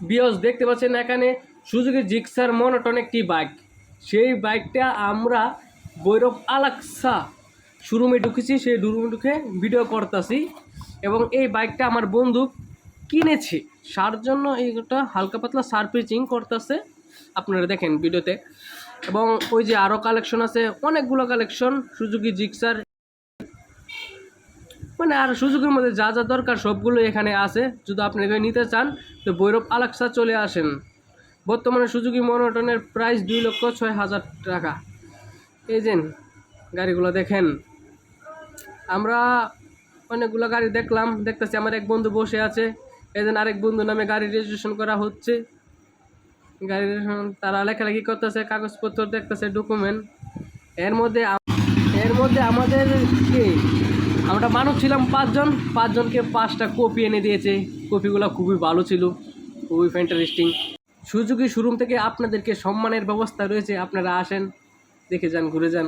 বিয়স দেখতে পাচ্ছেন এখানে সুজুকি জিক্সার মনোটন একটি বাইক। সেই বাইকটা আমরা ভৈরব আলাক্সা শোরুমে ঢুকেছি, সেই শোরুমে ঢুকে ভিডিও করতেছি এবং এই বাইকটা আমার বন্ধু কিনেছে, সার জন্য এইটা হালকা পাতলা সারফেসিং করতেছে, আপনারা দেখেন ভিডিওতে। এবং ওই যে আরও কালেকশন আছে, অনেকগুলো কালেকশন সুজুকি জিক্সার, মানে আর সুজুকির মধ্যে যা যা দরকার সবগুলো এখানে আছে। যদি আপনি এখানে নিতে চান তো ভৈরব আলাক্সা চলে আসেন। বর্তমানে সুজুকি মনোটনের প্রাইস 2,06,000 টাকা। এই যে গাড়িগুলো দেখেন, আমরা অনেকগুলো গাড়ি দেখতেছি। আমার এক বন্ধু বসে আছে, এই যে আরেক বন্ধু নামে গাড়ি রেজিস্ট্রেশন করা হচ্ছে। গাড়ি তারা লেখালেখি করতেছে, কাগজপত্র দেখতেছে, ডকুমেন্ট। এর মধ্যে আমাদের কি আমরা মানুষ ছিলাম 5 জন, 5 জনকে 5টা কপি এনে দিয়েছে। কপিগুলো খুবই ভালো ছিল, খুবই ইন্টারেস্টিং। সুজুকি শোরুম থেকে আপনাদেরকে সম্মানের ব্যবস্থা রয়েছে, আপনারা আসেন, দেখে যান, ঘুরে যান।